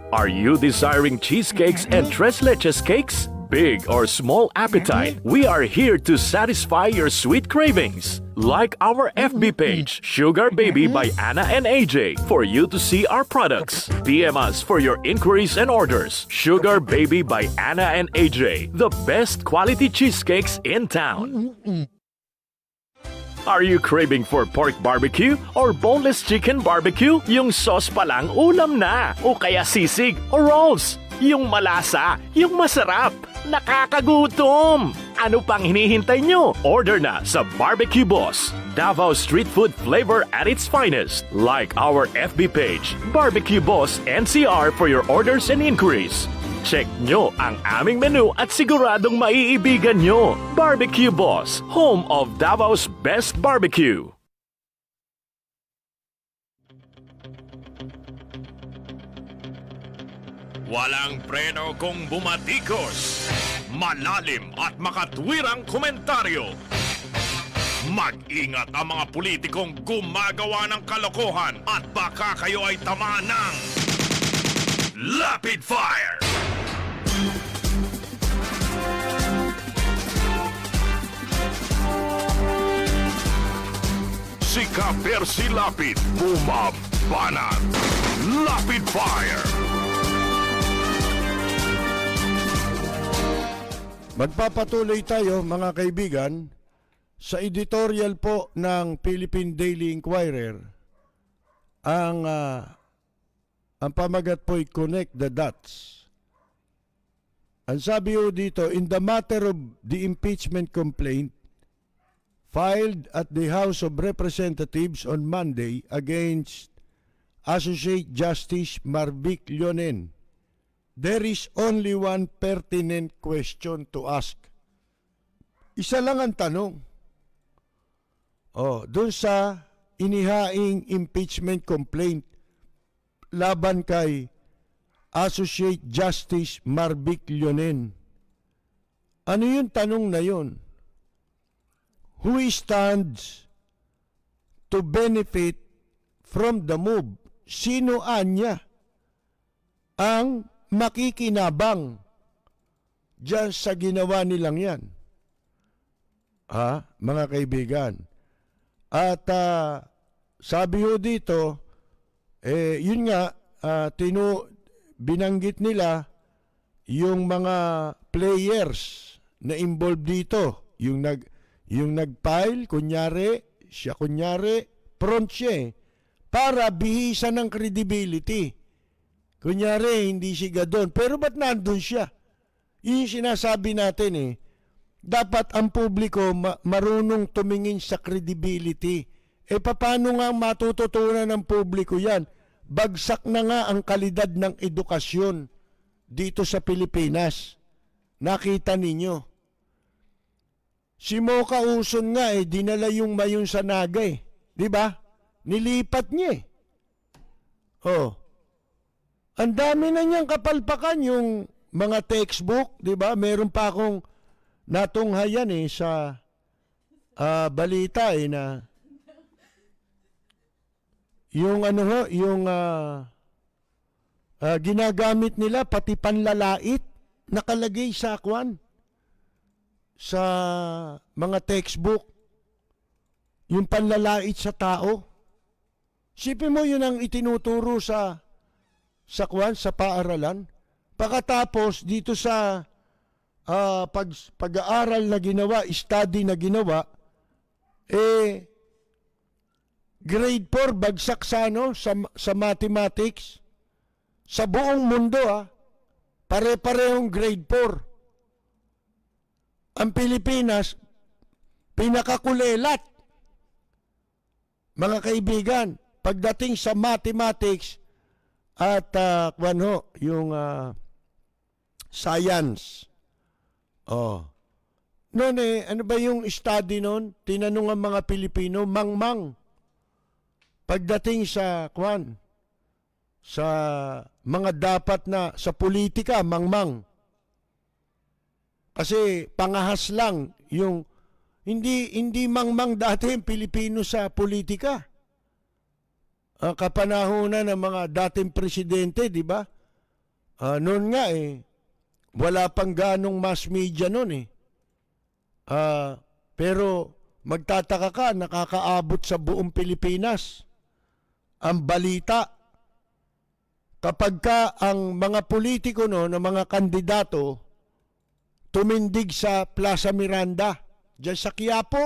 Are you desiring cheesecakes and tres leches cakes? Big or small appetite, we are here to satisfy your sweet cravings. Like our FB page, Sugar Baby by Anna and AJ, for you to see our products. DM us for your inquiries and orders. Sugar Baby by Anna and AJ, the best quality cheesecakes in town. Are you craving for pork barbecue or boneless chicken barbecue? Yung sauce pa lang ulam na. O kaya sisig o rolls. Yung malasa, yung masarap. Nakakagutom! Ano pang hinihintay nyo? Order na sa Barbecue Boss. Davao street food flavor at its finest. Like our FB page, Barbecue Boss NCR for your orders and inquiries. Check nyo ang aming menu at siguradong maiibigan nyo. Barbecue Boss, home of Davao's best barbecue. Walang preno kung bumatikos. Malalim at makatwirang komentaryo. Mag-ingat ang mga politikong gumagawa ng kalokohan at baka kayo ay tamaan ng Lapid Fire! Si Ka-Percy Lapid, bumabanat. Lapid Fire! Magpapatuloy tayo mga kaibigan sa editorial po ng Philippine Daily Inquirer. Ang pamagat po ay Connect the Dots. Ang sabi ho dito, in the matter of the impeachment complaint filed at the House of Representatives on Monday against Associate Justice Marvic Leonen, there is only one pertinent question to ask. Isa lang ang tanong. Doon sa inihaing impeachment complaint laban kay Associate Justice Marvic Leonen. Ano yung tanong na yun? Who stands to benefit from the move? Sino anya ang makikinabang diyan sa ginawa nilang yan? Mga kaibigan. At sabi ho dito, yun nga, binanggit nila yung mga players na involved dito. Yung nag-file, siya kunyari, front siya para bihisan ng credibility. Kunyari, hindi siya doon. Pero ba't nandun siya? Yun yung sinasabi natin Dapat ang publiko marunong tumingin sa credibility. Paano nga matututunan ng publiko yan? Bagsak na nga ang kalidad ng edukasyon dito sa Pilipinas. Nakita ninyo. Si Mocha Uson nga dinala yung mayon sa Naga Di ba? Nilipat niya Ang dami na niyang kapalpakan yung mga textbook, di ba? Meron pa akong natunghayan sa balita na yung ginagamit nila pati panlalait nakalagay sa sa mga textbook. Yung panlalait sa tao. Sipin mo yun ang itinuturo sa paaralan. Pagkatapos dito sa pag-aaral na ginawa, study na ginawa, grade 4 bagsak sa mathematics. Sa buong mundo pare-parehong grade 4. Ang Pilipinas pinakakulelat. Mga kaibigan, pagdating sa mathematics at yung science. Noon ano ba yung study noon? Tinanong ang mga Pilipino, mangmang. Pagdating sa sa mga dapat na sa politika, mangmang. Kasi pangahas lang yung hindi mangmang dati yung Pilipino sa politika. Kapanahonan ng mga dating presidente, di ba? Noon nga wala pang ganong mass media noon pero magtataka ka, nakakaabot sa buong Pilipinas ang balita. Kapag ka ang mga politiko no, ng mga kandidato tumindig sa Plaza Miranda, diyan sa Quiapo,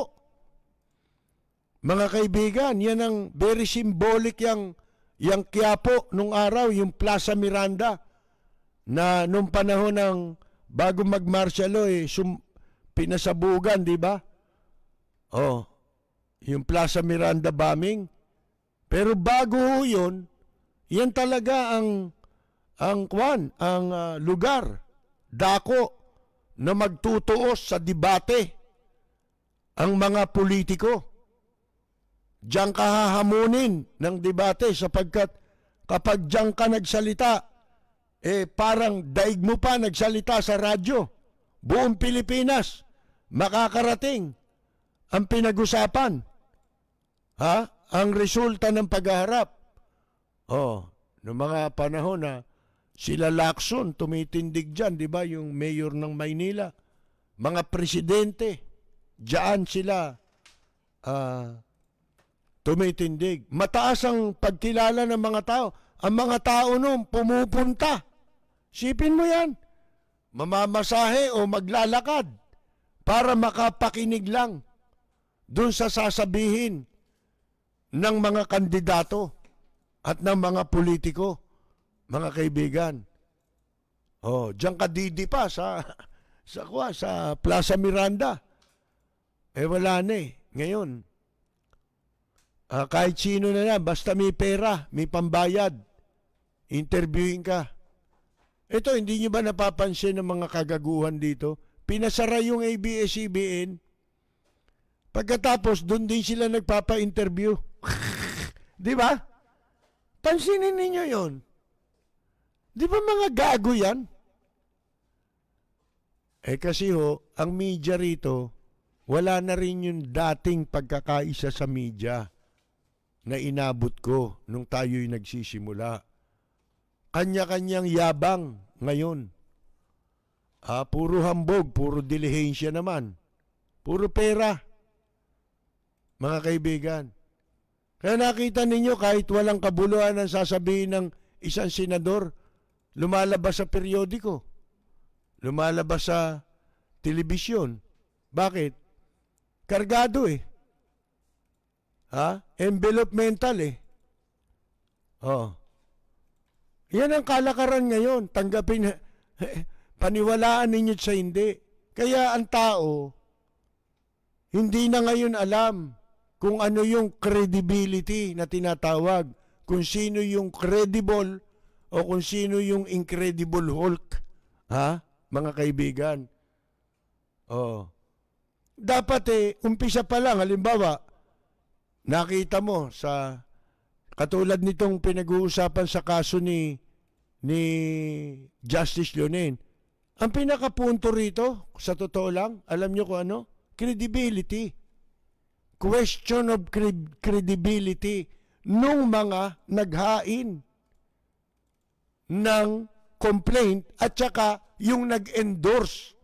mga kaibigan, yan ang very symbolic yung Quiapo nung araw, yung Plaza Miranda, na nung panahon ng bago mag-martial law, pinasabugan, di ba? Oh, yung Plaza Miranda bombing. Pero bago yun, yan talaga ang lugar, dako, na magtutuos sa debate ang mga politiko. Diyan ka hahamunin ng debate sapagkat kapag diyan ka nagsalita, parang daig mo pa nagsalita sa radyo. Buong Pilipinas, makakarating ang pinag-usapan. Ang resulta ng paghaharap. Noong mga panahon na sila Lacson tumitindig dyan, di ba? Yung mayor ng Maynila, mga presidente, dyan sila tumitindig. Mataas ang pagkilala ng mga tao. Ang mga tao noon pumupunta. Sipin mo yan. Mamamasahe o maglalakad para makapakinig lang dun sa sasabihin ng mga kandidato at ng mga politiko, mga kaibigan. Diyan ka didi pa sa Plaza Miranda. Wala na ngayon. Kahit sino na yan, basta may pera, may pambayad, interviewing ka. Ito, hindi nyo ba napapansin ng mga kagaguhan dito? Pinasara yung ABS-CBN. Pagkatapos, doon din sila nagpapa-interview. Di ba? Pansinin ninyo yon. Di ba mga gago yan? Kasi ang media rito, wala na rin yung dating pagkakaisa sa media na inabot ko nung tayo'y nagsisimula. Kanya-kanyang yabang ngayon. Puro hambog, puro dilihensya naman. Puro pera. Mga kaibigan. Kaya nakita ninyo kahit walang kabuluhan ang sasabihin ng isang senador, lumalabas sa periodiko. Lumalabas sa telebisyon. Bakit? Kargado Envelope mental Yan ang kalakaran ngayon. Tanggapin, paniwalaan ninyo sa hindi. Kaya ang tao, hindi na ngayon alam kung ano yung credibility na tinatawag. Kung sino yung credible o kung sino yung Incredible Hulk. Mga kaibigan. Dapat umpisa pa lang. Halimbawa, nakita mo sa katulad nitong pinag-uusapan sa kaso ni Justice Leonen. Ang pinakapunto rito, sa totoo lang, alam nyo kung ano? Credibility. Question of credibility nung mga naghain ng complaint at saka yung nag-endorse.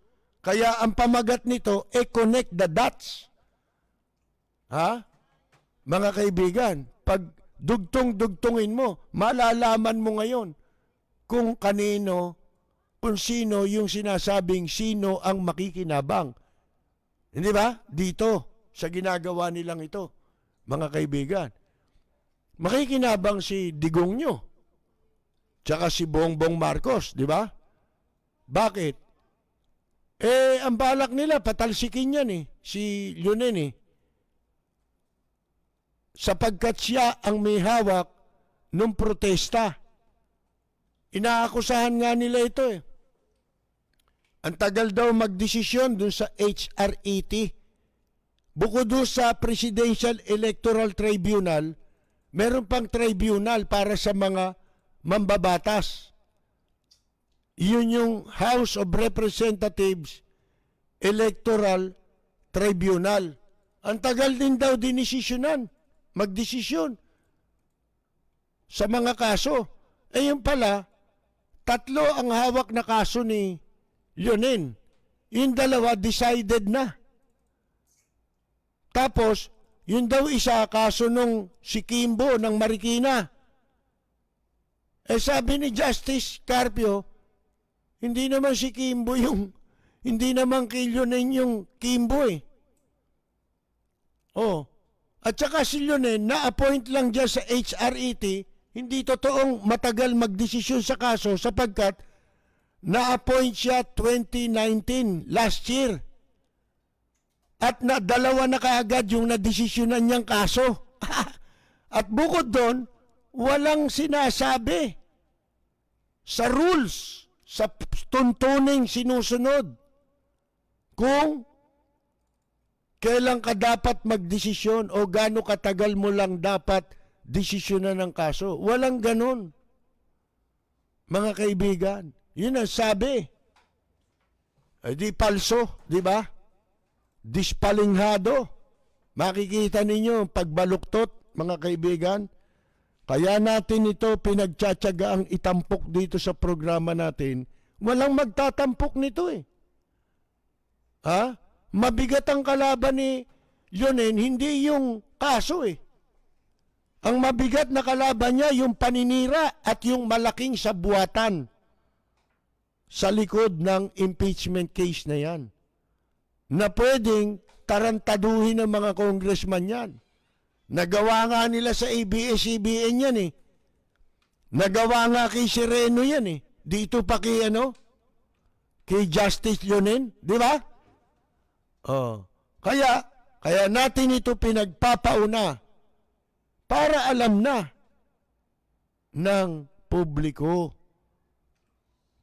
Kaya ang pamagat nito, connect the dots. Mga kaibigan, pag dugtong-dugtongin mo, malalaman mo ngayon kung kanino, kung sino yung sinasabing sino ang makikinabang. Hindi ba? Dito, sa ginagawa nilang ito, mga kaibigan. Makikinabang si Digong nyo, tsaka si Bongbong Marcos, di ba? Bakit? Ang balak nila, patalsikin yan si Leonen sapagkat siya ang may hawak nung protesta. Inaakusahan nga nila ito Ang tagal daw magdesisyon dun sa HRET. Bukod doon sa Presidential Electoral Tribunal, meron pang tribunal para sa mga mambabatas. Yun yung House of Representatives Electoral Tribunal. Ang tagal din daw dinesisyonan, magdesisyon sa mga kaso. Yung pala, tatlo ang hawak na kaso ni Leonen. Yung dalawa, decided na. Tapos, yun daw isa, kaso nung si Kimbo ng Marikina. Eh sabi ni Justice Carpio, hindi naman si Kimbo yung, hindi naman kay Leonen yung Kimbo eh. Oh. At saka si Leonen, na-appoint lang dyan sa HRET, hindi totoong matagal magdesisyon sa kaso sapagkat na-appoint siya 2019, last year. At dalawa na kaagad yung nadesisyonan niyang kaso. At bukod doon, walang sinasabi sa rules, sa tuntuning sinusunod kung kailan ka dapat magdesisyon o gaano katagal mo lang dapat desisyonan ng kaso. Walang ganun. Mga kaibigan, yun ang sabi. Ay di palso, di ba? Dispalinghado. Makikita ninyo ang pagbaluktot, mga kaibigan. Kaya natin ito pinagtsatsaga ang itampok dito sa programa natin. Walang magtatampok nito eh. Ha? Mabigat ang kalaban ni Leonen, hindi yung kaso eh. Ang mabigat na kalaban niya, yung paninira at yung malaking sabuatan sa likod ng impeachment case na yan. Na pwedeng tarantaduhin ng mga congressman yan. Nagawa nga nila sa ABS-CBN yan eh. Nagawa nga kay Sereno yan eh. Dito pa kay kay Justice Leonen, di ba? Oh. Kaya natin ito pinagpapauna para alam na ng publiko.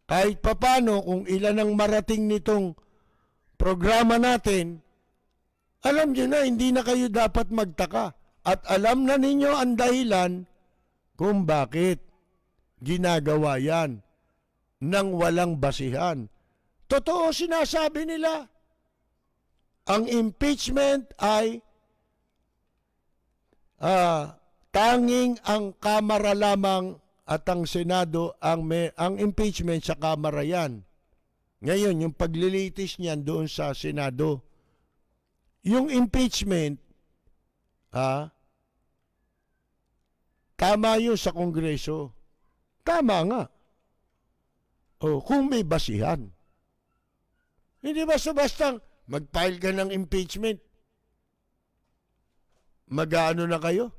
Kahit papano kung ilan ang marating nitong programa natin, alam nyo na, hindi na kayo dapat magtaka. At alam na ninyo ang dahilan kung bakit ginagawa yan ng walang basihan. Totoo sinasabi nila. Ang impeachment ay tanging ang Kamara lamang at ang Senado ang impeachment sa Kamara yan. Ngayon, yung paglilitis niyan doon sa Senado. Yung impeachment, tama yun sa Kongreso. Tama nga. O, kung may basihan. Hindi basta-bastang mag-file ka ng impeachment. Mag-ano na kayo?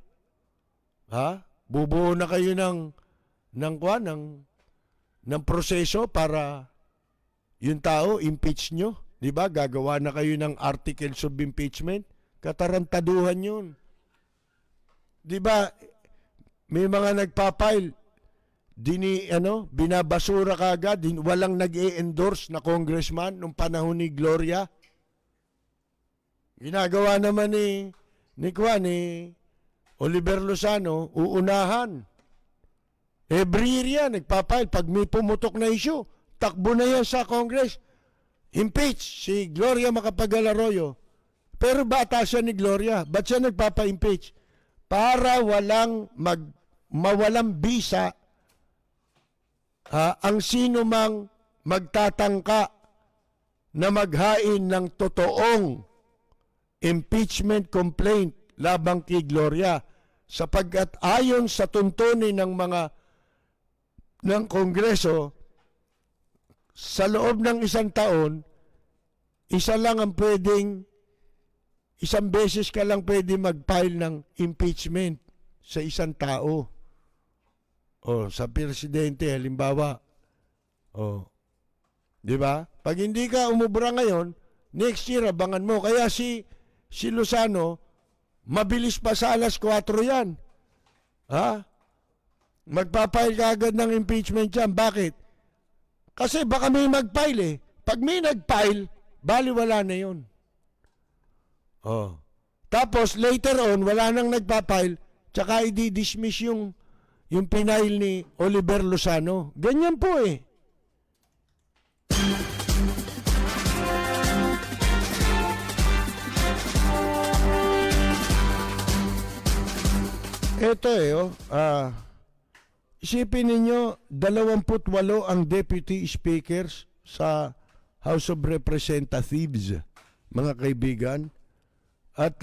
Bubuo na kayo ng proseso para yung tao impeach nyo. Di ba? Gagawa na kayo ng articles of impeachment. Katarantaduhan yun. Di ba? May mga nagpa-file. Binabasura kagad. Walang nag-e-endorse na congressman nung panahon ni Gloria. Ginagawa naman ni Oliver Lozano, uunahan. Every year yan, nagpapile. Pag may pumutok na issue, takbo na yan sa Congress. Impeach si Gloria Macapagal-Arroyo. Pero bata siya ni Gloria. Ba't siya nagpapa-impeach? Para mawalang bisa ang sino mang magtatangka na maghain ng totoong impeachment complaint labang kay Gloria, sapagkat ayon sa tuntunin ng Kongreso, sa loob ng isang taon, isang beses ka lang pwede mag-file ng impeachment sa isang tao. O, sa presidente, halimbawa. O, di ba? Pag hindi ka umubra ngayon, next year, abangan mo. Kaya si Lozano, mabilis pa sa alas 4 yan. Magpapile ka agad ng impeachment yan. Bakit? Kasi baka may mag-file eh. Pag may nag-file, baliwala na yun. Tapos later on, wala nang nagpapile, tsaka i-dismiss yung pinail ni Oliver Lozano. Ganyan po eh. Ito isipin ninyo, 28 ang deputy speakers sa House of Representatives, mga kaibigan. At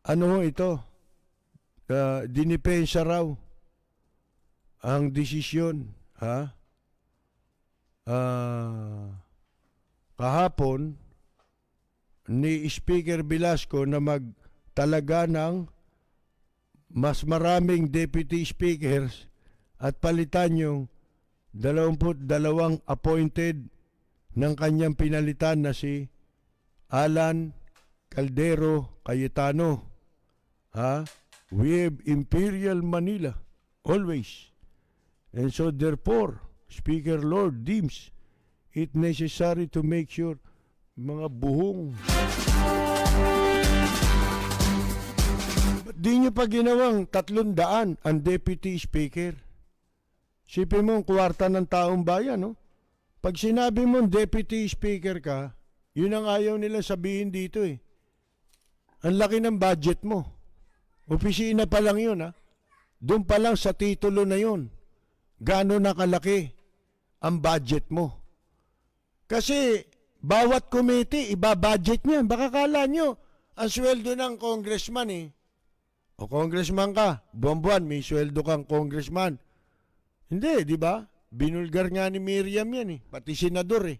ano ho ito? Dinipensa raw ang desisyon. Kahapon ni Speaker Velasco na magtalaga ng mas maraming deputy speakers at palitan yung 22 appointed ng kanyang pinalitan na si Alan Caldero Cayetano. We have Imperial Manila always. And so therefore, Speaker Lord deems it necessary to make sure mga buhong. Ba't di nyo pa ginawang 300 ang deputy speaker? Sipin mo ang kwarta ng taong bayan, no? Pag sinabi mo deputy speaker ka, yun ang ayaw nila sabihin dito eh. Ang laki ng budget mo. Opisina pa lang yun, ha? Doon pa lang sa titulo na yun. Gaano nakalaki ang budget mo. Kasi bawat committee, iba-budget niyan. Baka kala nyo, ang sweldo ng congressman eh. O congressman ka, buwan-buwan, may sweldo kang congressman. Hindi, di ba? Binulgar nga ni Miriam yan eh. Pati senador eh.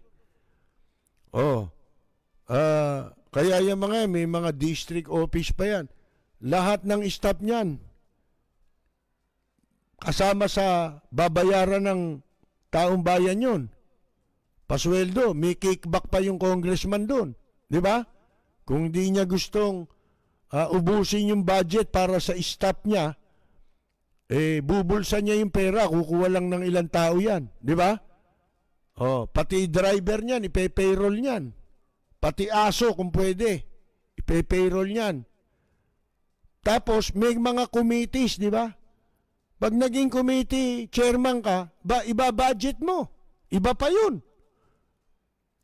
Kaya yung mga, may mga district office pa yan. Lahat ng staff niyan, kasama sa babayaran ng taong bayan yun. Pasweldo, may kickback pa yung congressman doon. Di ba? Kung di niya gustong ubusin yung budget para sa staff niya, bubulsa niya yung pera, kukuha lang ng ilang tao yan. Di ba? Pati driver niyan, ipe-payroll niyan. Pati aso kung pwede, ipe-payroll niyan. Tapos may mga committees, di ba? Pag naging committee chairman ka, iba-budget mo. Iba pa yun.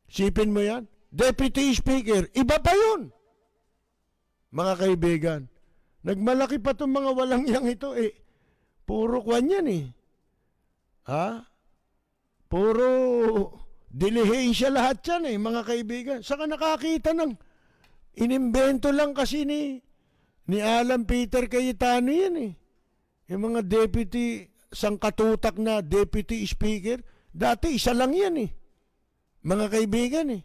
Sipin mo yan. Deputy Speaker, iba pa yun. Mga kaibigan, nagmalaki pa itong mga walang yang ito eh. Puro kwan yan eh. Puro dilihencia lahat yan eh, mga kaibigan. Saka nakakita ng inimbento lang kasi ni Alan Peter Cayetano yan eh. Yung mga deputy, sangkatutak na deputy speaker, dati isa lang yan eh. Mga kaibigan eh.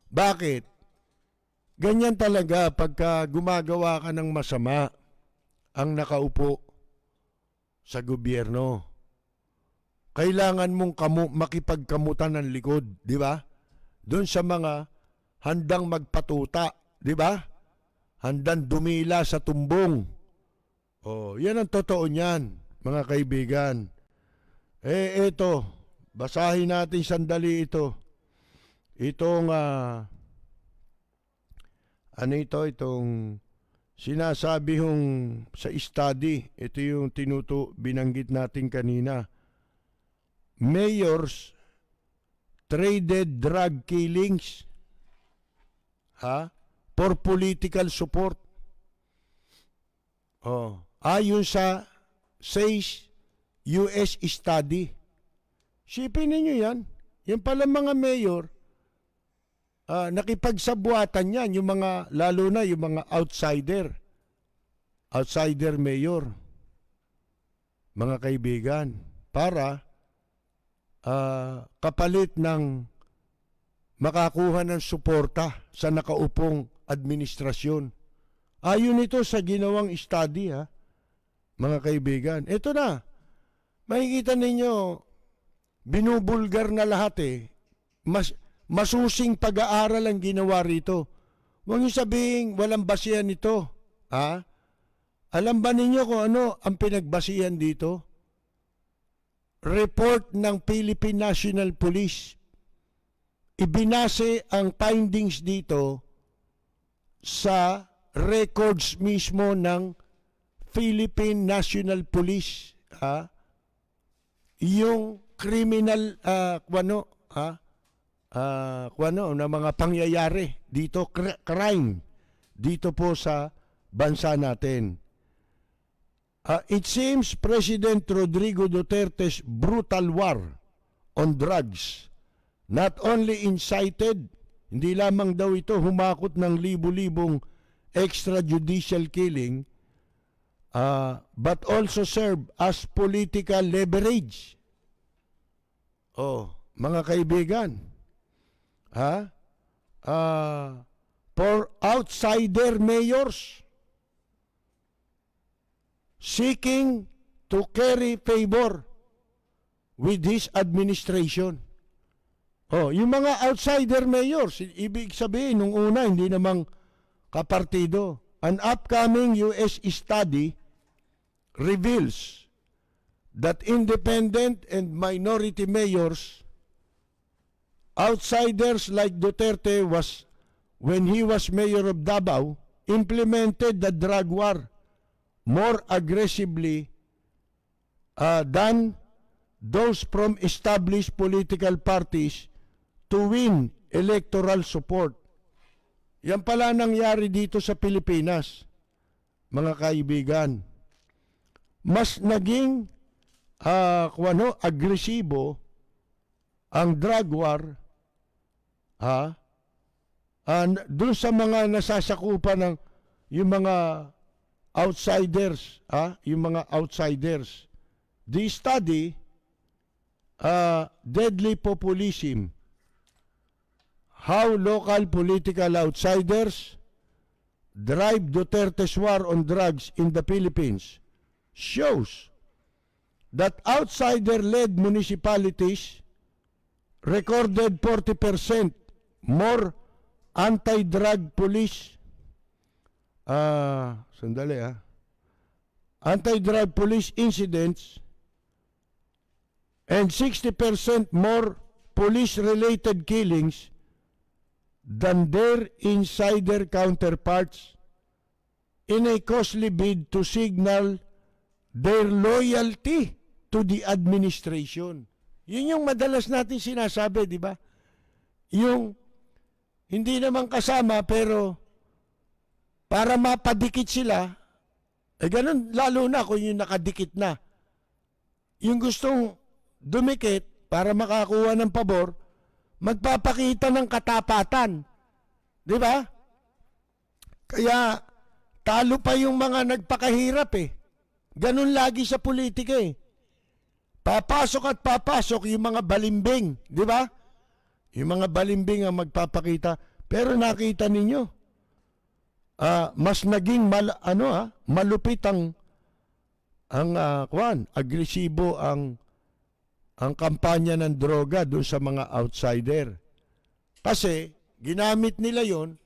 Bakit? Ganyan talaga pagka gumagawa ka ng masama ang nakaupo sa gobyerno. Kailangan mong makipagkamutan ng likod, di ba? Doon sa mga handang magpatuta, di ba? Handang dumila sa tumbong. Yan ang totoo niyan, mga kaibigan. Ito, basahin natin sandali ito. Itong, itong sinasabi hong sa study, ito yung binanggit natin kanina. Mayors traded drug killings for political support. Ayon sa says US study. Sipin ninyo yan. Yan pala mga mayor, nakipagsabuatan yan, yung mga, lalo na yung mga outsider mayor, mga kaibigan, para kapalit ng makakuha ng suporta sa nakaupong administrasyon. Ayon ito sa ginawang study, mga kaibigan. Ito na, makikita ninyo, binubulgar na lahat eh. Masusing pag-aaral ang ginawa rito. Huwag niyo sabihin walang basihan nito. Alam ba ninyo kung ano ang pinagbasihan dito? Report ng Philippine National Police. Ibinase ang findings dito sa records mismo ng Philippine National Police. Yung criminal na mga pangyayari dito, crime dito po sa bansa natin. It seems President Rodrigo Duterte's brutal war on drugs not only incited, hindi lamang daw ito humakot ng libu-libong extrajudicial killing, but also serve as political leverage. Oh, mga kaibigan, for outsider mayors seeking to curry favor with his administration. Oh, yung mga outsider mayors, ibig sabihin nung una hindi namang kapartido. An upcoming US study reveals that independent and minority mayors, outsiders like Duterte was when he was mayor of Davao, implemented the drug war more aggressively than those from established political parties to win electoral support. Yan pala nangyari dito sa Pilipinas, mga kaibigan. Mas naging agresibo ang drug war doon sa mga nasasakupan ng yung mga outsiders, yung mga outsiders. The study, Deadly Populism, How Local Political Outsiders Drive Duterte's War on Drugs in the Philippines, shows that outsider-led municipalities recorded 40% more anti-drug police anti-drug police incidents and 60% more police-related killings than their insider counterparts in a costly bid to signal their loyalty to the administration. Yun yung madalas natin sinasabi, di ba? Yung hindi naman kasama pero para mapadikit sila, ganun lalo na kung yung nakadikit na. Yung gustong dumikit para makakuha ng pabor, magpapakita ng katapatan. Di ba? Kaya talo pa yung mga nagpakahirap eh. Ganun lagi sa politika eh. Papasok at papasok yung mga balimbing. Di ba? Yung mga balimbing ang magpapakita. Pero nakita ninyo, mas naging malupit ang agresibo ang kampanya ng droga doon sa mga outsider. Kasi ginamit nila yon,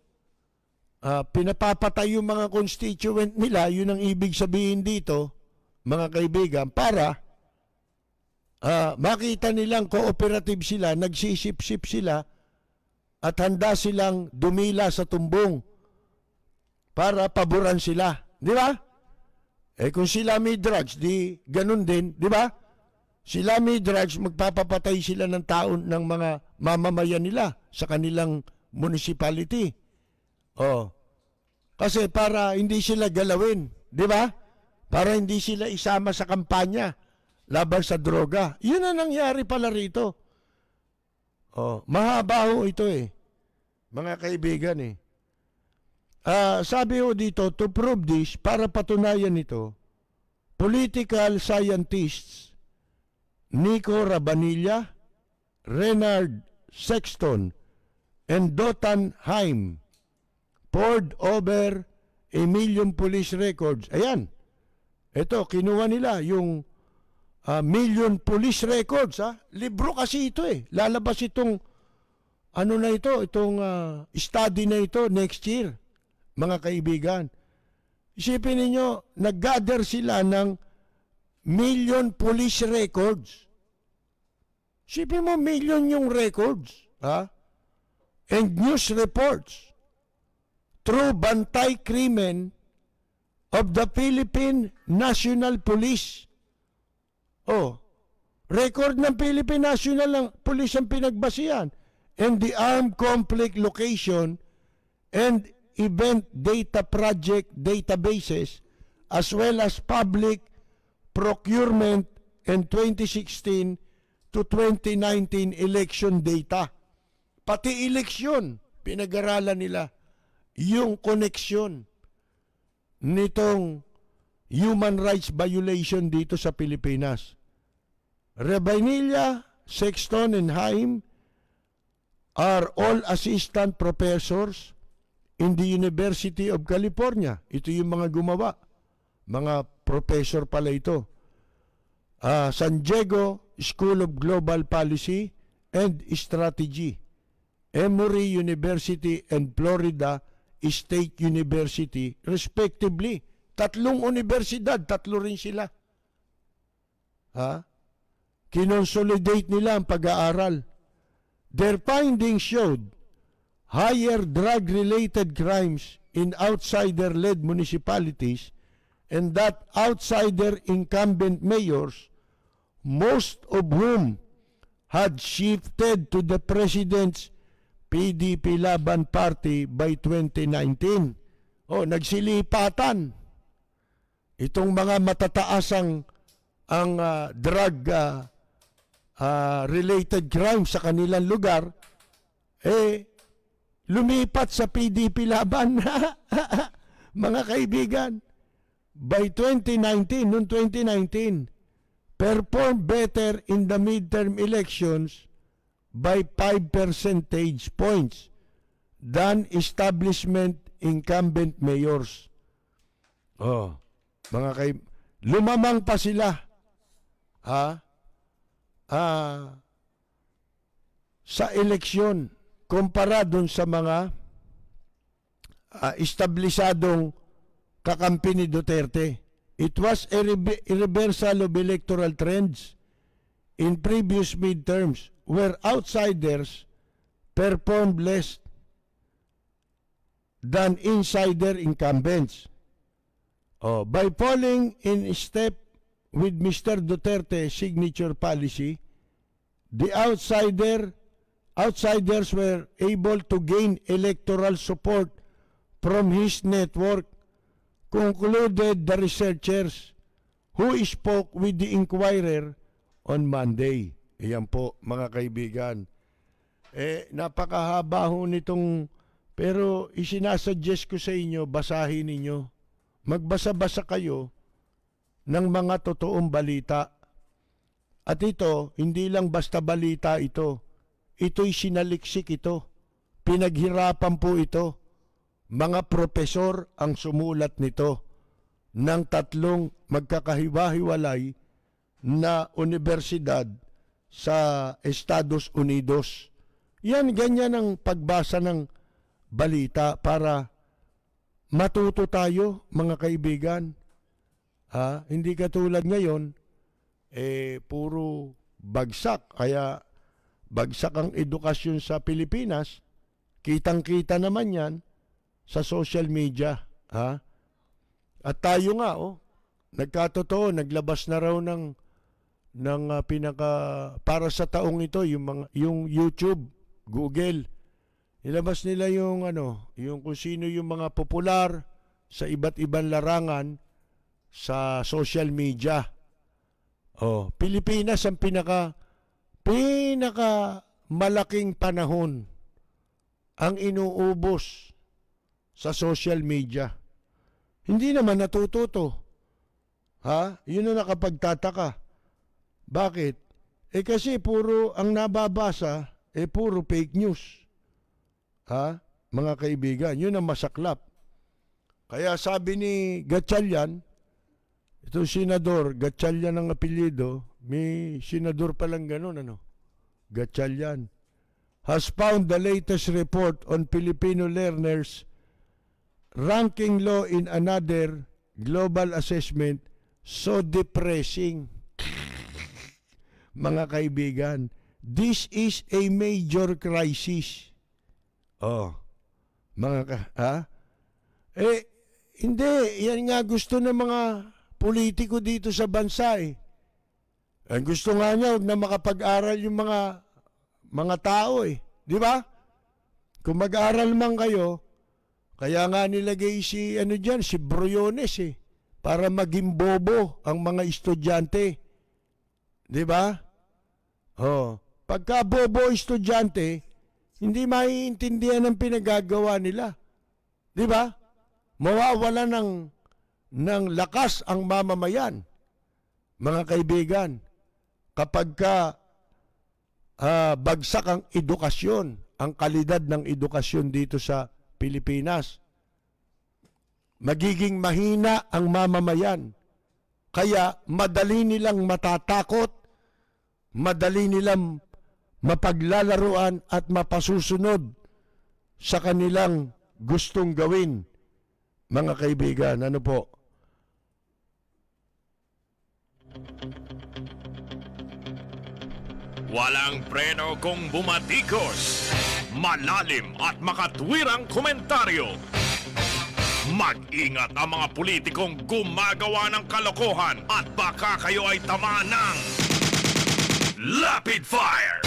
pinapapatay yung mga constituent nila, yun ang ibig sabihin dito, mga kaibigan, para makita nilang cooperative sila, nagsisip-sip sila, at handa silang dumila sa tumbong para paboran sila. Di ba? Kung sila may drugs, di ganun din, di ba? Sila may drugs, magpapapatay sila ng taon ng mga mamamayan nila sa kanilang municipality. Kasi para hindi sila galawin, di ba? Para hindi sila isama sa kampanya laban sa droga. Yun ang nangyari pala rito. Mahaba ho ito eh. Mga kaibigan eh. Sabi ho dito, to prove this, para patunayan ito, political scientists Nico Rabanilla, Renard Sexton, and Dotan Haim poured over 1 million police records. Ayan. Ito, kinuha nila yung million police records. Libro kasi ito eh. Lalabas itong itong study na ito next year, mga kaibigan. Isipin ninyo, nag-gather sila ng million police records. Isipin mo, million yung records. And news reports through Bantay Krimen of the Philippine National Police. Record ng Philippine National Police ang pinagbasihan. And the Armed Conflict Location and Event Data Project databases as well as public procurement and 2016 to 2019 election data. Pati eleksyon, pinag-aralan nila yung koneksyon nitong human rights violation dito sa Pilipinas. Rebanilla, Sexton, and Haim are all assistant professors in the University of California. Ito yung mga gumawa. Mga professor pala ito. San Diego School of Global Policy and Strategy, Emory University and Florida State University, respectively. Tatlong universidad, tatlo rin sila. Kinonsolidate nila ang pag-aaral. Their findings showed higher drug-related crimes in outsider-led municipalities and that outsider incumbent mayors, most of whom had shifted to the president's PDP Laban Party by 2019. Nagsilipatan. Itong mga matataasang drug related crimes sa kanilang lugar, lumipat sa PDP Laban. Mga kaibigan, by 2019, noong 2019, performed better in the midterm elections by 5 percentage points than establishment incumbent mayors. Lumamang pa sila sa eleksyon kumpara dun sa mga establisadong kakampi ni Duterte. It was a reversal of electoral trends in previous midterms where outsiders performed less than insider incumbents. By falling in step with Mr. Duterte's signature policy, the outsiders were able to gain electoral support from his network, concluded the researchers who spoke with the Inquirer on Monday. Ayan po, mga kaibigan. Napakahaba ho nitong, pero isinasuggest ko sa inyo, basahin ninyo. Magbasa-basa kayo ng mga totoong balita. At ito, hindi lang basta balita ito. Ito'y sinaliksik ito. Pinaghirapan po ito. Mga propesor ang sumulat nito ng tatlong magkakahiwa-hiwalay na universidad sa Estados Unidos. Ganyan ang pagbasa ng balita para matuto tayo, mga kaibigan. Hindi katulad ngayon, puro bagsak. Kaya bagsak ang edukasyon sa Pilipinas. Kitang-kita naman yan sa social media. At tayo nga, nagkatotoo, naglabas na raw ng para sa taong ito, yung YouTube, Google. Ilabas nila yung kung sino yung mga popular sa iba't ibang larangan sa social media. Pilipinas ang pinaka malaking panahon ang inuubos sa social media. Hindi naman natututo. Yun ang nakapagtataka. Bakit? Kasi puro ang nababasa, puro fake news. Mga kaibigan, yun ang masaklap. Kaya sabi ni Gatchalian, ito senador, Gatchalian ang apelyido, may senador palang ganun, Gatchalian, has found the latest report on Filipino learners ranking low in another global assessment so depressing. Mga kaibigan, this is a major crisis. Hindi, yan nga gusto ng mga politiko dito sa bansa Ang gusto nga niya, huwag na makapag-aral yung mga tao Di ba? Kung mag-aral man kayo, kaya nga nilagay si Briones para maging bobo ang mga estudyante. 'Di ba? Oh, pagka bobo estudyante, hindi maiintindihan ang pinagagawa nila. 'Di ba? Mawawala ng lakas ang mamamayan. Mga kaibigan, kapag bagsak ang edukasyon, ang kalidad ng edukasyon dito sa Pilipinas, magiging mahina ang mamamayan. Kaya madali nilang matatakot, madali nilang mapaglalaruan at mapasusunod sa kanilang gustong gawin. Mga kaibigan, ano po? Walang preno kung bumatikos. Malalim at makatwirang komentaryo. Mag-ingat ang mga politikong gumagawa ng kalokohan at baka kayo ay tamaan ng Rapid Fire!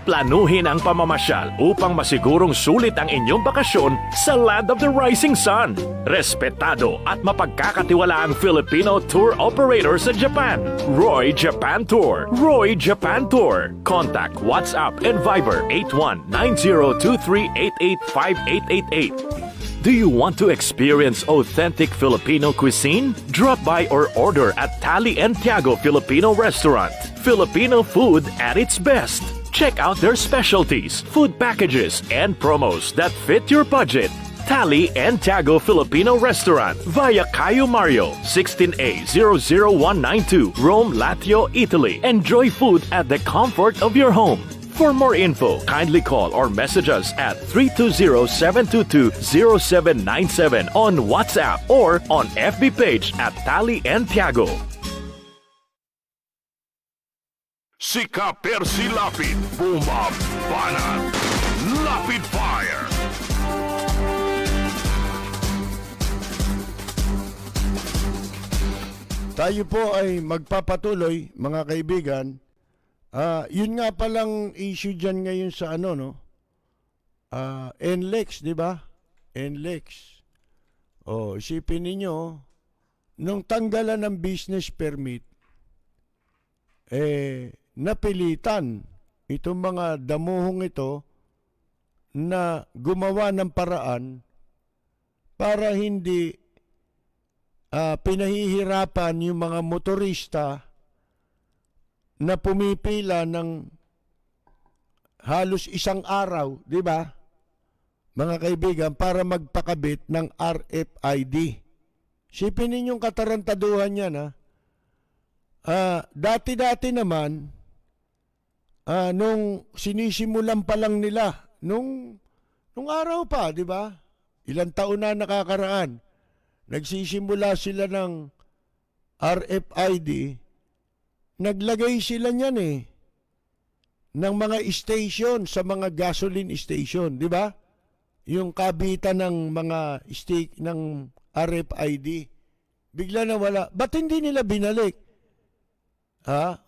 Planuhin ang pamamasyal upang masigurong sulit ang inyong bakasyon sa Land of the Rising Sun. Respetado at mapagkakatiwalaang Filipino tour operator sa Japan. Roy Japan Tour. Roy Japan Tour. Contact WhatsApp and Viber 819023885888. Do you want to experience authentic Filipino cuisine? Drop by or order at Tali and Tiago Filipino Restaurant. Filipino food at its best. Check out their specialties, food packages, and promos that fit your budget. Tali and Tiago Filipino Restaurant via Cayo Mario, 16A00192, Rome, Lazio, Italy. Enjoy food at the comfort of your home. For more info, kindly call or message us at 320-722-0797 on WhatsApp or on FB page at Tali and Tiago. Si Percy Lapid, bumabanat. Lapid Fire! Tayo po ay magpapatuloy, mga kaibigan. Yun nga palang issue dyan ngayon sa NLEX, di ba? NLEX. Isipin ninyo, nung tanggalan ng business permit, napilitan itong mga damuhong ito na gumawa ng paraan para hindi pinahihirapan yung mga motorista na pumipila ng halos isang araw, di ba? Mga kaibigan, para magpakabit ng RFID. Sipin ninyong katarantaduhan yan, ha? Dati-dati naman, nung sinisimulan pa lang nila, nung araw pa, di ba? Ilang taon na nakakaraan, nagsisimula sila ng RFID, naglagay sila niyan ng mga station sa mga gasoline station, di ba? Yung kabitan ng mga stick ng RFID. Bigla na wala. Ba't hindi nila binalik?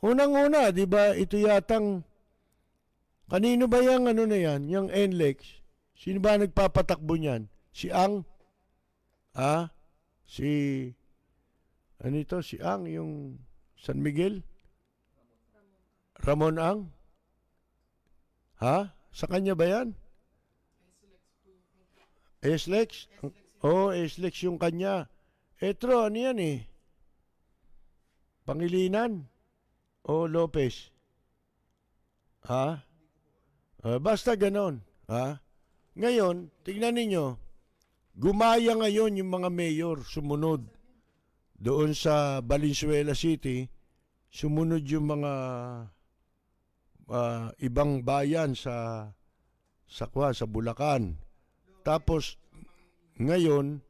Unang-una, di ba, ito yatang, kanino ba yung na yan? Yung NLEX? Sino ba nagpapatakbo niyan? Si Ang? Si Ang, yung San Miguel? Ramon Ang? Sa kanya ba yan? SLEX? SLEX yung kanya. Etro, ano yan Pangilinan? O Lopez? Basta ganon. Ngayon, tignan ninyo, gumaya ngayon yung mga mayor, sumunod. Doon sa Valenzuela City, sumunod yung mga ibang bayan sa Bulacan. Tapos ngayon,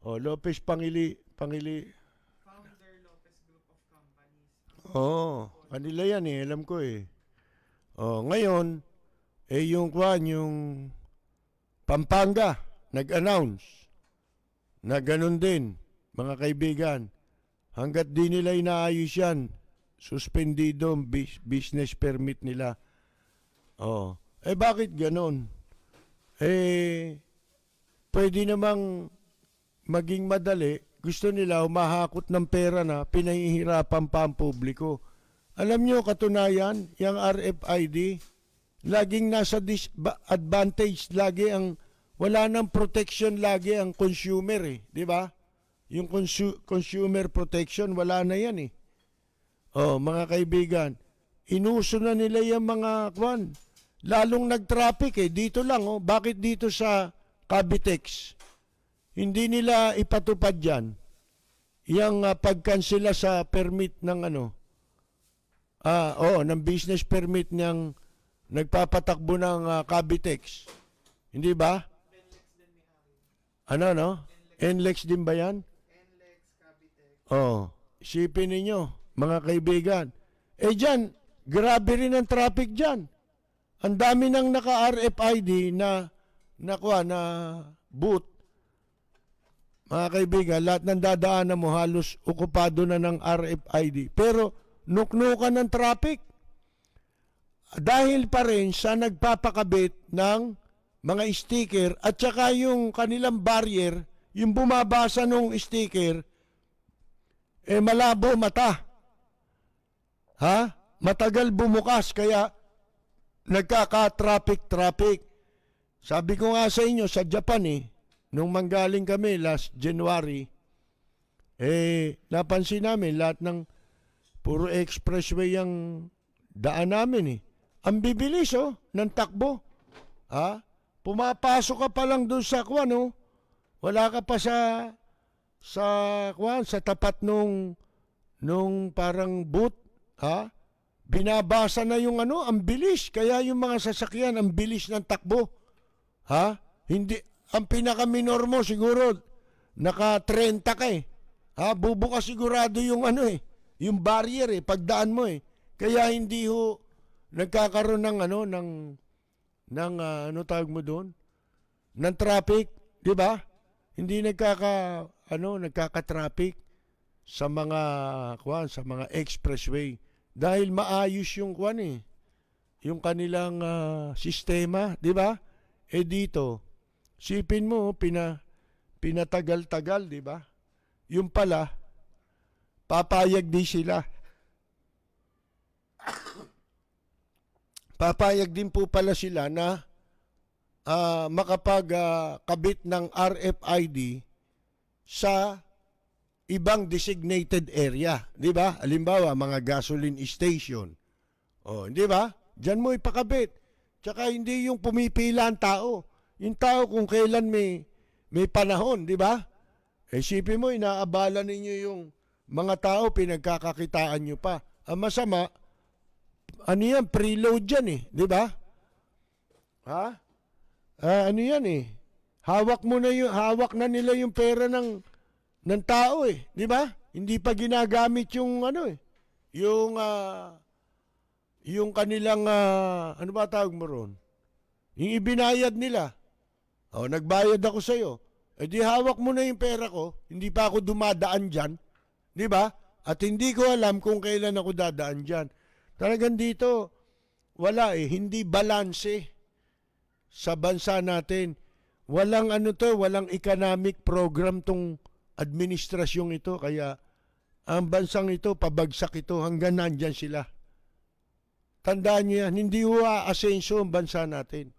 Lopez Pangili Founder Lopez Group of Companies. Kanila yan alam ko ngayon yung Pampanga nag-announce na ganun din, mga kaibigan. Hanggat di nila inaayos yan, suspendido ang business permit nila. Bakit ganon? Pwede namang maging madali gusto nila humahakot ng pera na pinahihirapan pa ang publiko. Alam nyo, katunayan, yung RFID, laging nasa disadvantage, lagi ang, wala nang protection lagi ang consumer eh, di ba? Yung consumer protection, wala na yan eh. Oh, mga kaibigan, inuso na nila yung mga kwan. Lalong nag-traffic eh. Dito lang oh. Bakit dito sa Cavitex? Hindi nila ipatupad yan. Yung pagkansela sa permit ng ng business permit niyang nagpapatakbo ng Cavitex. Hindi ba? NLEX din ba yan? NLEX, Cavitex. Oh, isipin ninyo, mga kaibigan. Eh dyan, grabe rin ang traffic dyan. Ang dami nang naka-RFID na booth. Mga kaibigan, lahat ng dadaanan mo halos okupado na ng RFID. Pero nuknukan ng traffic. Dahil pa rin sa nagpapakabit ng mga sticker at saka yung kanilang barrier, yung bumabasa ng sticker, malabo mata. Ha? Matagal bumukas kaya nagkaka-traffic. Sabi ko nga sa inyo, sa Japan nung manggaling kami last January, napansin namin lahat ng puro expressway ang daan namin Ang bibilis ng takbo. Ha? Pumapasok ka pa lang doon sa wala ka pa sa tapat nung parang booth, ha? Binabasa na yung ang bilis. Kaya yung mga sasakyan, ang bilis ng takbo. Ha? Hindi, ang pinaka-minor mo siguro, naka 30 ka Ha? Bubukas sigurado yung yung barrier pagdaan mo Kaya hindi nagkakaroon ng tawag mo doon? Ng traffic, di ba? Hindi nagkaka-traffic sa mga expressway dahil maayos yung yung kanilang sistema, di ba? Dito, sipin mo pinatagal-tagal, di ba? Yung pala papayag din sila. Papayag din po pala sila na makapagkabit ng RFID sa ibang designated area, di ba? Halimbawa, mga gasoline station. Di ba? Diyan mo ipakabit. Tsaka hindi yung pumipila ang tao. Yung tao kung kailan may panahon, di ba? Isipin mo, inaabala ninyo yung mga tao, pinagkakakitaan nyo pa. Ang masama, preload yan di ba? Ha? Hawak na nila yung pera ng tao di ba? Hindi pa ginagamit yung yung kanilang ano ba tawag mo ron? Yung ibinayad nila. Nagbayad ako sa iyo. Di hawak mo na yung pera ko, hindi pa ako dumadaan diyan, di ba? At hindi ko alam kung kailan ako dadaan diyan. Talagang dito wala hindi balanse sa bansa natin. Walang walang economic program tong administrasyong ito. Kaya ang bansang ito, pabagsak ito hanggang nandyan sila. Tandaan niyo yan, hindi aasenso ang bansa natin.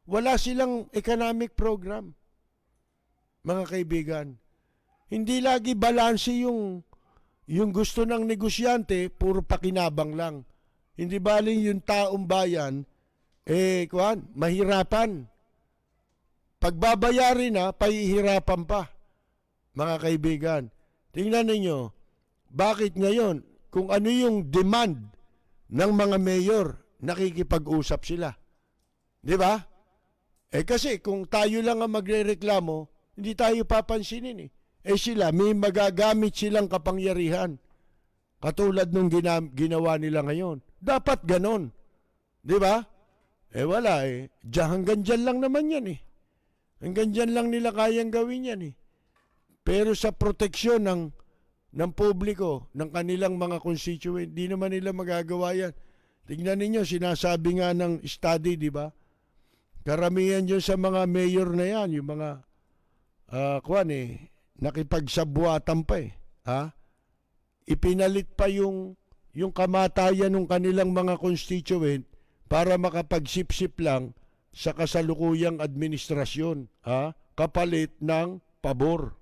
Wala silang economic program. Mga kaibigan, hindi lagi balanse yung gusto ng negosyante, puro pakinabang lang. Hindi bali yung taong bayan, mahirapan. Pagbabayarin pahihirapan pa. Mga kaibigan, tingnan ninyo, bakit ngayon, kung ano yung demand ng mga mayor, nakikipag-usap sila. Di ba? Kasi kung tayo lang ang magrereklamo, hindi tayo papansinin sila, may magagamit silang kapangyarihan. Katulad nung ginawa nila ngayon. Dapat ganon. Di ba? Wala hanggang dyan lang naman yan Hanggang dyan lang nila kayang gawin yan Pero sa proteksyon ng publiko, ng kanilang mga constituent, di naman nila magagawa yan. Tingnan ninyo, sinasabi nga ng study, di ba? Karamihan yun sa mga mayor na yan, yung mga nakipagsabwatan pa eh. Ha? Ipinalit pa yung kamatayan ng kanilang mga constituent para makapagsipsip lang sa kasalukuyang administrasyon, ha? Kapalit ng pabor.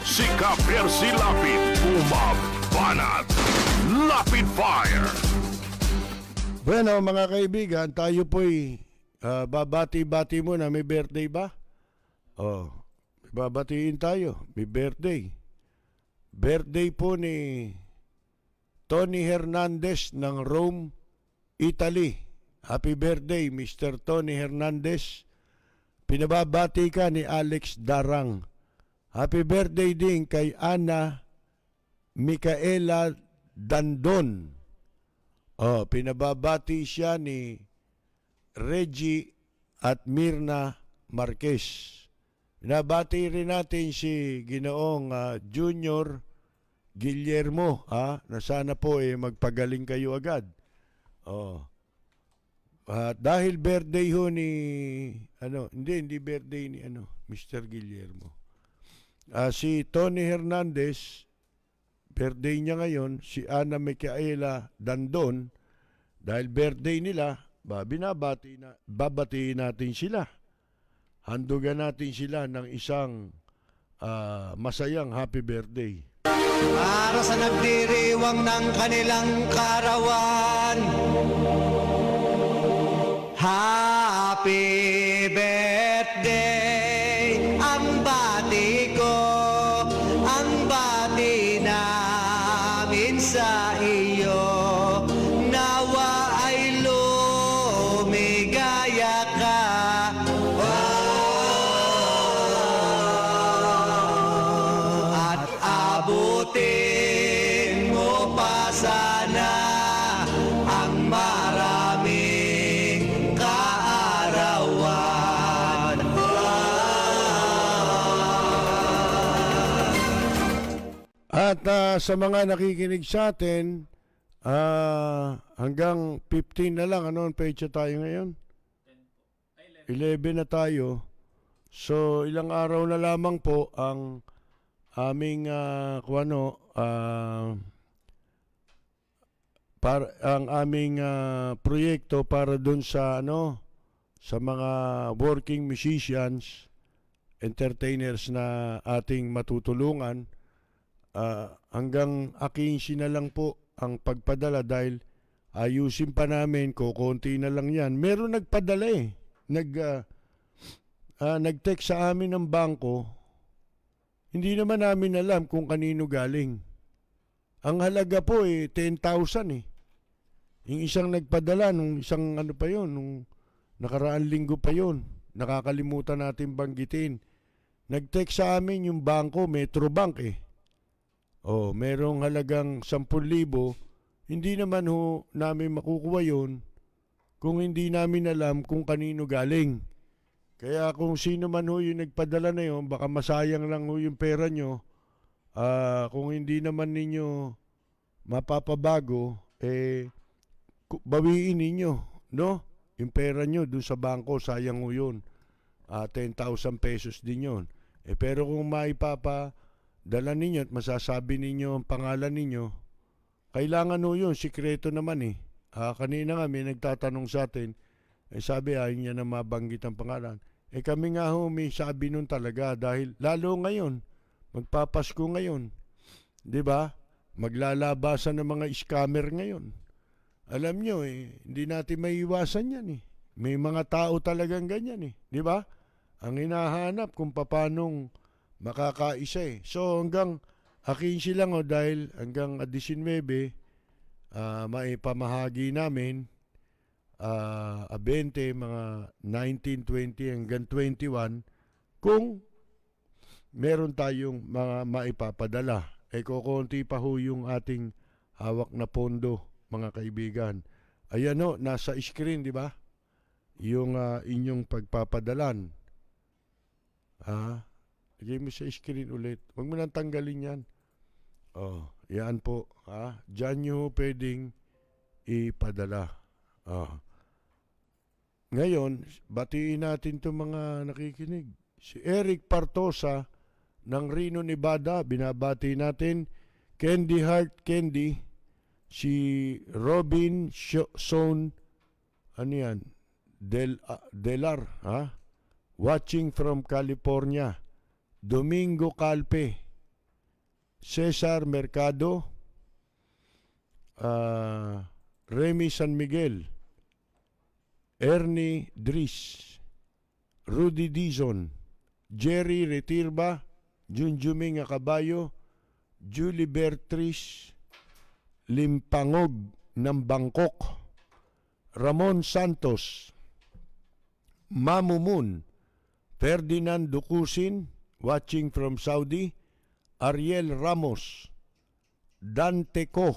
Si Kapersi Lapid, Banat, Lapid Fire. Bueno, mga kaibigan, tayo po'y babati-bati muna. May birthday ba? Oh, babatiin tayo. May birthday. Birthday po ni Tony Hernandez ng Rome, Italy. Happy birthday, Mr. Tony Hernandez. Pinababati ka ni Alex Darang. Happy birthday din kay Ana Micaela Dandon. Oh, pinababati siya ni Reggie at Mirna Marquez. Pinabati rin natin si Ginoong Junior Guillermo, na sana po magpagaling kayo agad. Oh. Dahil birthday ho ni hindi birthday ni Mr. Guillermo. Si Tony Hernandez, birthday niya ngayon. Si Ana Micaela Dandon, dahil birthday nila, babatiin natin sila. Handugan natin sila ng isang masayang happy birthday. Para sa nagdiriwang ng kanilang karawan, happy birthday ang bati ko, ang bati namin sa iyo. Nawa ay lumigaya ka, at abutin mo pa sana ang maraming kaarawan. At sa mga nakikinig sa atin, hanggang 15 na lang. Ano ang pecha tayo ngayon? 11 na tayo. So, ilang araw na lamang po ang aming ang aming proyekto para dun sa sa mga working musicians, entertainers na ating matutulungan. Hanggang 15 na lang po ang pagpadala dahil ayusin pa namin, kukunti na lang yan. Meron nagpadala nag-text sa amin ng bangko. Hindi naman namin alam kung kanino galing. Ang halaga po 10,000 eh. Yung isang nagpadala, nung isang pa yun, nung nakaraan linggo pa yun. Nakakalimutan natin banggitin. Nag-text sa amin yung bangko, Metrobank eh. Oh, merong halagang 10,000. Hindi naman namin makukuha yun kung hindi namin alam kung kanino galing. Kaya kung sino man yung nagpadala na yun, baka masayang lang yung pera nyo. Kung hindi naman ninyo mapapabago, bawiin ninyo, no? Yung pera nyo dun sa bangko, sayang yun. 10,000 pesos din yun. Pero kung maipapadala ninyo at masasabi ninyo ang pangalan ninyo, kailangan yun, sikreto naman eh. Kanina nga may nagtatanong sa atin, sabi ayaw niya na mabanggit ang pangalan. Kami nga may sabi nun talaga dahil lalo ngayon, magpapasko ngayon. 'Di ba? Maglalabasan ng mga scammer ngayon. Alam nyo hindi natin maiiwasan yan eh. May mga tao talagang ganyan eh. 'Di ba? Ang hinahanap kung paanong makakaisa eh. So hanggang 15 lang dahil hanggang 19 maipamahagi namin 20, mga 19, 20 hanggang 21 kung meron tayong mga maipapadala. Kukunti pa yung ating hawak na pondo, mga kaibigan. Ayan nasa screen, di ba? Yung inyong pagpapadalan. Lagay mo sa screen ulit. Huwag mo nang tanggalin yan. Yan po. Diyan nyo pwedeng ipadala. Ngayon, batiin natin itong mga nakikinig. Si Eric Partosa ng Reno, Nevada, binabati natin. Candy Heart Candy, si Robin Son, ano yan, Delar, ha? Watching from California. Domingo Calpe, Cesar Mercado, Remy San Miguel, Ernie Dris, Rudy Dizon, Jerry Retirba, Junjuming Akabayo, Julie Bertris Limpangog ng Bangkok, Ramon Santos, Mamu Moon, Ferdinand Dukusin, watching from Saudi, Ariel Ramos, Dante Co,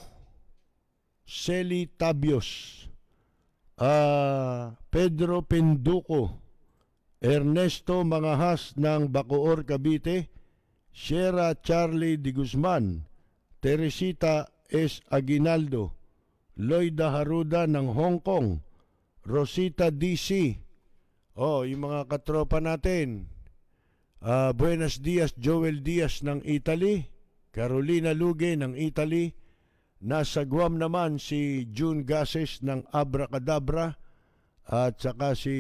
Celi Tabios, Pedro Penduco, Ernesto Mangahas ng Bacoor, Cavite, Sierra Charlie Di Guzman, Teresita S. Aguinaldo, Loida Haruda ng Hong Kong, Rosita DC, yung mga katropa natin, Buenos Dias Joel Diaz ng Italy, Carolina Luge ng Italy, nasa Guam naman si June Gases ng Abracadabra, at saka si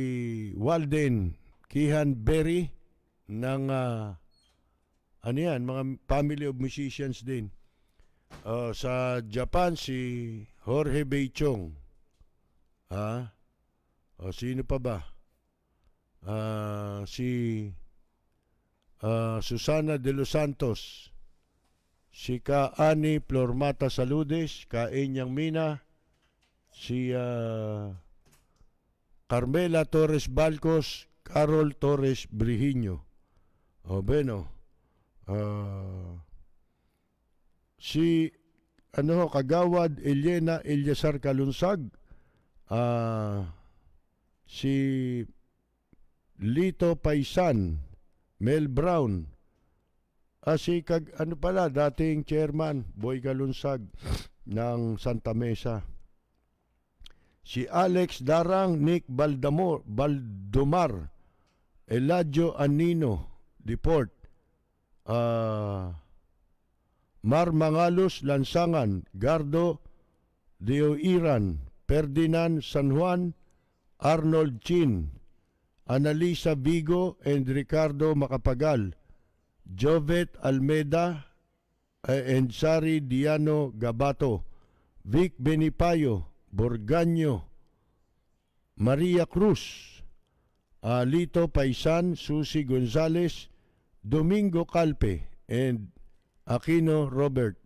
Walden Kihan Berry ng mga family of musicians din. Sa Japan si Jorge Beichong. Sino pa ba? Si Susana de los Santos, si Kaani Flormata Saludes, Kaenyang Mina, si Carmela Torres Balcos, Carol Torres Brihiño. Si Kagawad Elena Eliasar Kalunsag, si Lito Paisan, Mel Brown, dating chairman Boy Kalunsag ng Santa Mesa, si Alex Darang, Nick Baldomar, Eladio Anino Deport, Mar Mangalos Lansangan, Gardo Deoiran, Ferdinand San Juan, Arnold Chin, Analisa Vigo and Ricardo Macapagal, Jovet Almeda and Sari Diano Gabato, Vic Benipayo, Borganyo, Maria Cruz, Lito Paisan, Susi Gonzales, Domingo Calpe, and Aquino Robert,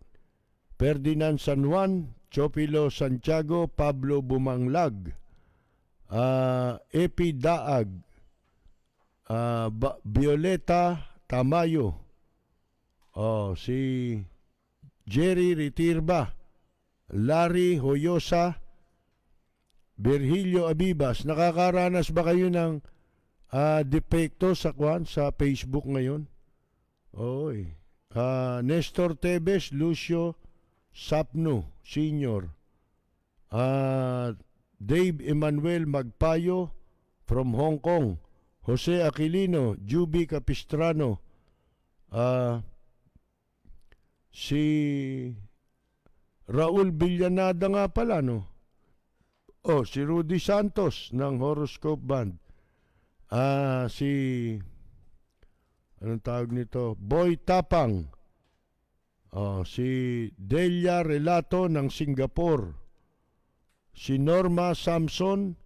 Ferdinand San Juan, Chopilo Santiago, Pablo Bumanglag, Epi Daag, Violeta Tamayo, si Jerry Retirba, Larry Hoyosa, Virgilio Abibas. Nakakaranas ba kayo ng depekto sa Facebook ngayon? Nestor Tebes, Lucio Sapno Sr., Dave Emmanuel Magpayo from Hong Kong, Jose Aquilino, Juby Capistrano, si Raul Villanada nga pala, no? Si Rudy Santos ng Horoscope Band, si anong tawag nito, Boy Tapang, si Delia Relato ng Singapore, si Norma Samson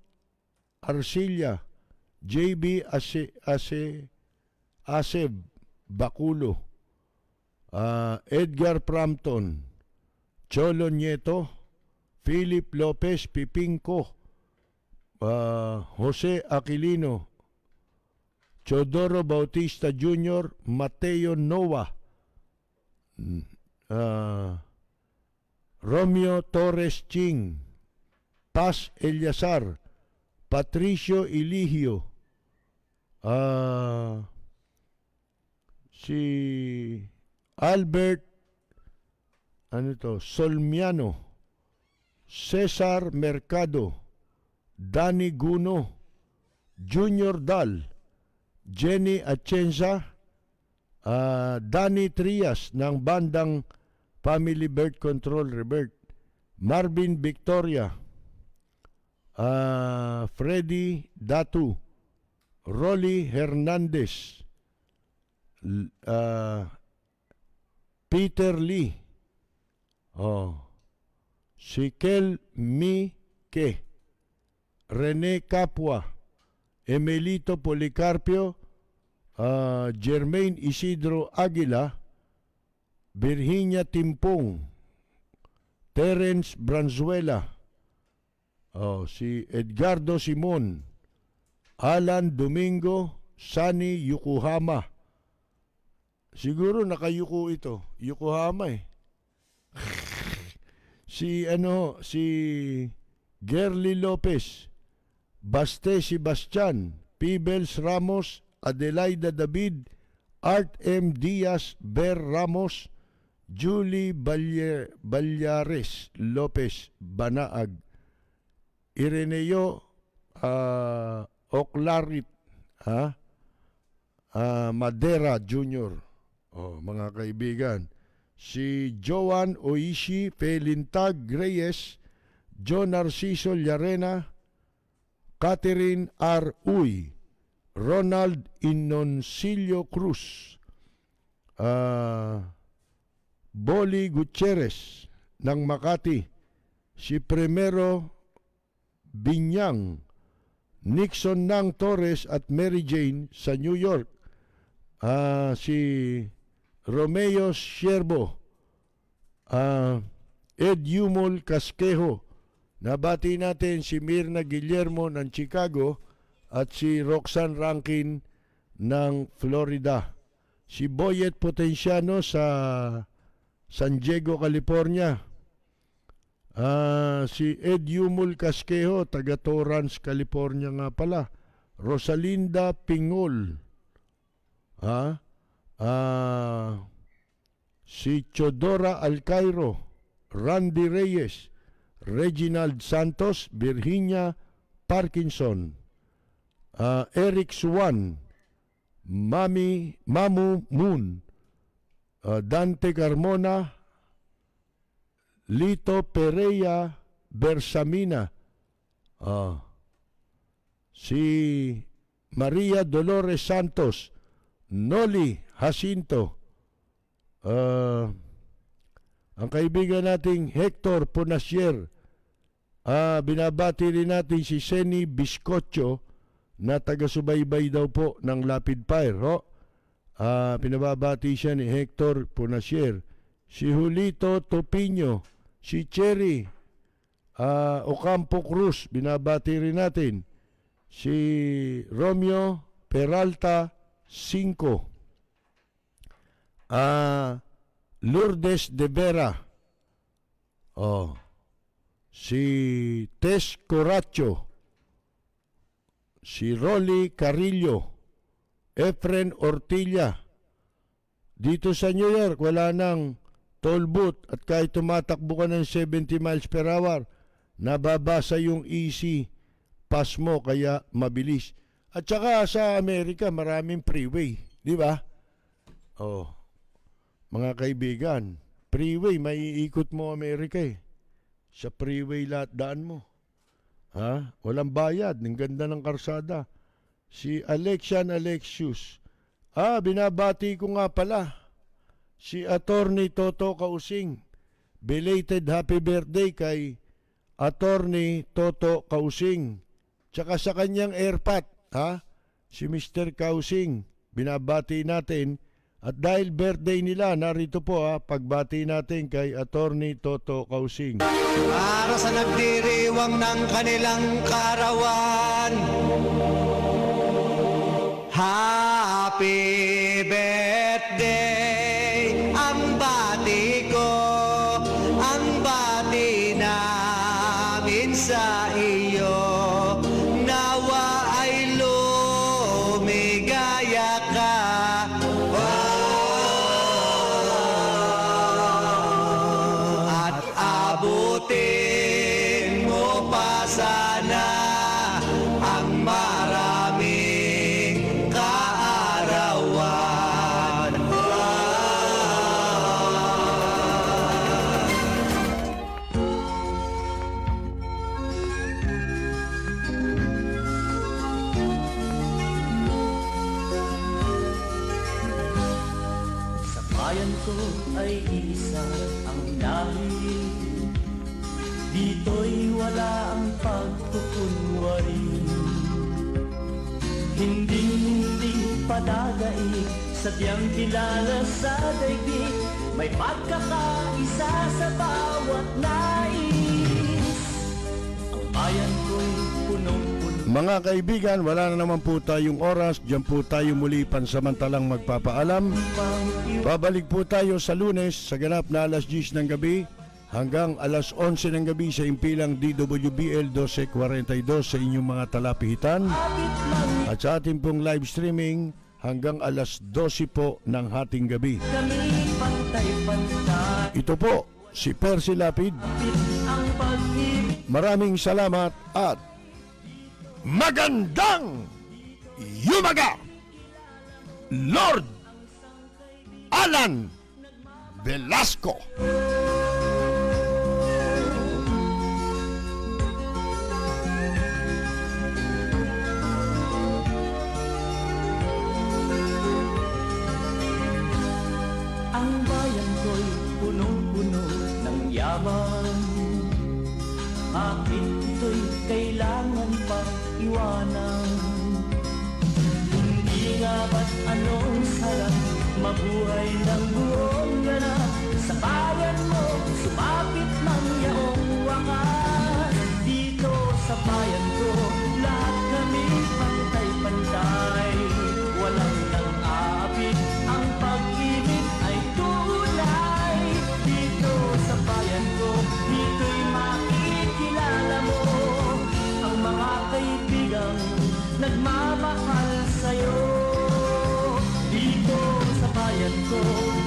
Arcilla, JB Aseb Baculo, Edgar Frampton, Cholo Nieto, Philip Lopez Pipingco, Jose Aquilino, Chodoro Bautista Jr., Mateo Noah, Romeo Torres Ching, Paz Eliazar, Patricio Eligio, si Albert Solmiano, Cesar Mercado, Danny Guno, Junior Dal, Jenny Atienza, Danny Trias ng bandang Family Birth Control Rebirth, Marvin Victoria, Freddy Datu, Rolly Hernandez, Peter Lee, si Kel Mike, Rene Capua, Emelito Policarpio, Jermaine Isidro Aguila, Virginia Timpong, Terence Branzuela, si Edgardo Simon, Alan Domingo, Sunny Yokohama. Siguro nakayuko ito. Yokohama eh. si Gerly Lopez, Baste Sebastian, Peebles Ramos, Adelaida David, Art M. Diaz, Ber Ramos, Julie Balyares Lopez Banaag, Ireneo Oclarit, Madera Jr. Mga kaibigan, si Joan Oishi Felintag Reyes, John Narciso Llarena, Catherine R. Uy, Ronald Inoncilio Cruz, Boli Gutierrez ng Makati, si Primero Binyang, Nixon Nang Torres at Mary Jane sa New York, si Romeo Siervo, Ed Yumol Casquejo, nabati natin si Mirna Guillermo ng Chicago at si Roxanne Rankin ng Florida, si Boyet Potenciano sa San Diego, California, si Ed Yumul Casquejo, taga Torrance, California nga pala, Rosalinda Pingol, si Chodora Alcairo, Randy Reyes, Reginald Santos, Virginia Parkinson, Eric Suwan, Mamu Moon, Dante Carmona, Lito Pereira Bersamina, si Maria Dolores Santos, Noli Jacinto, ang kaibigan nating Hector Ponasier, binabati rin natin si Seni Biscocho na taga-subaybay daw po ng Lapid Fire. Pinababati siya ni Hector Ponasier, si Julito Topinyo, si Cherry Ocampo Cruz, binabati rin natin, si Romeo Peralta 5, Lourdes de Vera, si Tess Coracho, si Rolly Carillo, Efren Ortilla. Dito sa New York, wala nang toll booth at kahit tumatakbo ka ng 70 miles per hour, nababasa yung easy pass mo kaya mabilis. At saka sa Amerika, maraming freeway, di ba? Mga kaibigan, freeway, maiikot mo Amerika eh. Sa freeway lahat daan mo. Walang bayad, ng ganda ng karsada. Si Alexian Alexius, binabati ko nga pala si Attorney Toto Kausing. Belated happy birthday kay Attorney Toto Kausing. Tsaka sa kanyang airpat, si Mr. Kausing, binabati natin. At dahil birthday nila, narito po pagbati natin kay Attorney Toto Kausing. Para sa nagdiriwang ng kanilang karawan, happy birthday, ang bati ko, ang bati namin sa iyo, nawa ay lumigaya ka. At abutin mo pa sana ang marami ay isa ang lahi. Dito'y wala ang pagkukunwari. Hindi padagay, sadyang kilala sa daigdig. May pagkakaisa sa bawat nais. Ang bayan ko'y punong-puno. Mga kaibigan, wala na naman po tayong oras. Diyan po tayo muli pansamantalang magpapaalam. Babalik po tayo sa Lunes sa ganap na alas 10 ng gabi hanggang alas 11 ng gabi sa impilang DWBL 1242 sa inyong mga talapihitan. At sa ating pong live streaming hanggang alas 12 po ng hating gabi. Kami pantay-pantay. Ito po si Percy Lapid. Ang pag-ibig Maraming salamat at magandang yumaga, Lord Alan Velasco. ang bayan ko'y punong-puno ng yaman. Bakit ito'y kailangan pang iwanan? Hindi nga ba't anong sarap mabuhay ng buong ganap? Sa bayan mo, sumapit mang yaong wakas. Dito sa bayan ko, lahat kami pantay-pantay. Walang nang-aapit, ang pag-ibig ay tunay. Dito sa bayan ko, dito'y makikilala mo ang mga kaibigang nagmamahal sa'yo. Dito sa bayan ko,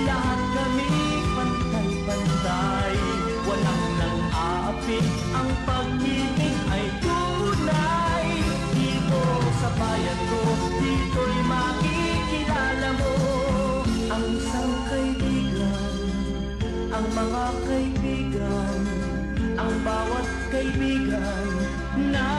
lahat kami pantay-pantay. Walang nang-aapit, ang pag-ibig ay tunay. Dito sa bayan ko, dito'y makikilala mo ang isang kaibigan, ang mga kaibigan, ang bawat kaibigan na